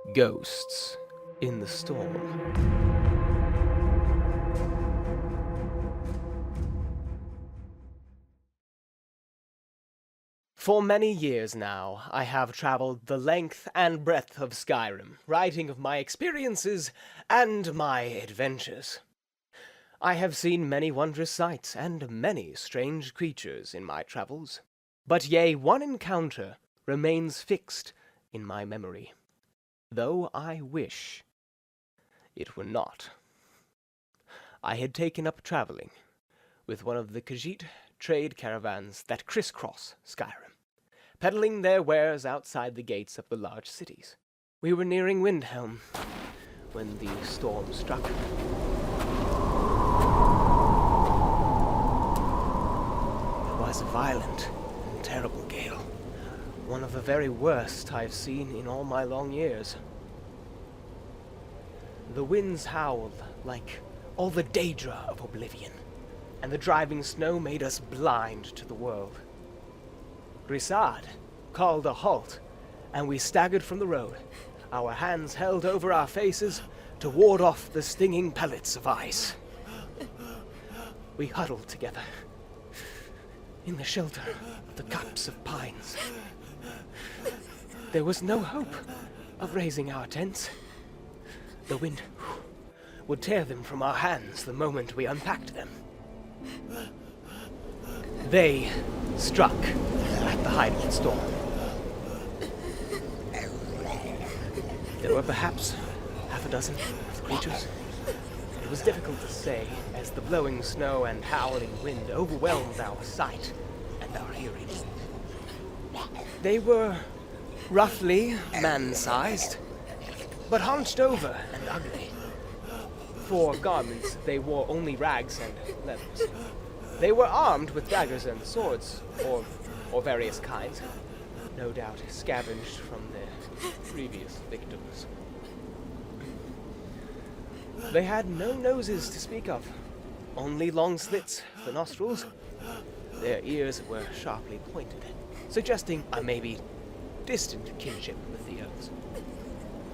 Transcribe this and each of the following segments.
Ghosts in the Storm. For many years now, I have traveled the length and breadth of Skyrim, writing of my experiences and my adventures. I have seen many wondrous sights and many strange creatures in my travels, but yea, one encounter remains fixed in my memory, though I wish it were not. I had taken up traveling with one of the Khajiit trade caravans that crisscross Skyrim, peddling their wares outside the gates of the large cities. We were nearing Windhelm when the storm struck. It was a violent and terrible gale, one of the very worst I've seen in all my long years. The winds howled like all the Daedra of oblivion, and the driving snow made us blind to the world. Grisard called a halt, and we staggered from the road, our hands held over our faces to ward off the stinging pellets of ice. We huddled together in the shelter of the copse of pines. There was no hope of raising our tents. The wind would tear them from our hands the moment we unpacked them. They struck at the height of the storm. There were perhaps half a dozen of the creatures. It was difficult to say, as the blowing snow and howling wind overwhelmed our sight and our hearing. They were roughly man-sized, but hunched over and ugly. For garments, they wore only rags and leathers. They were armed with daggers and swords, or various kinds, no doubt scavenged from their previous victims. They had no noses to speak of, only long slits for nostrils. Their ears were sharply pointed, suggesting a maybe distant kinship with the elves.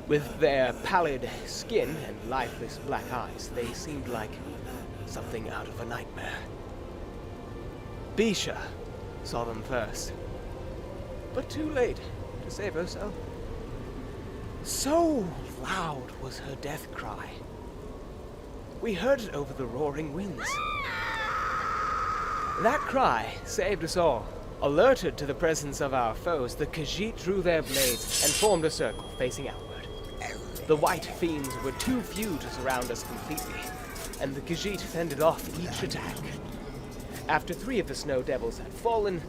With their pallid skin and lifeless black eyes, they seemed like something out of a nightmare. Bisha saw them first, but too late to save herself. So loud was her death cry. We heard it over the roaring winds. That cry saved us all. Alerted to the presence of our foes, the Khajiit drew their blades and formed a circle facing outward. The white fiends were too few to surround us completely, and the Khajiit fended off each attack. After 3 of the snow devils had fallen,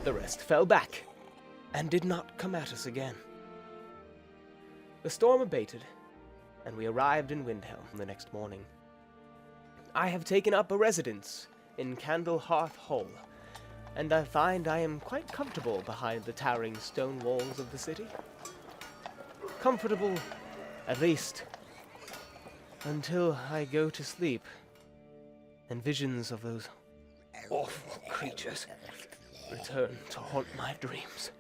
the rest fell back and did not come at us again. The storm abated, and we arrived in Windhelm the next morning. I have taken up a residence in Candlehearth Hall, and I find I am quite comfortable behind the towering stone walls of the city. Comfortable, at least, until I go to sleep, and visions of those awful creatures return to haunt my dreams.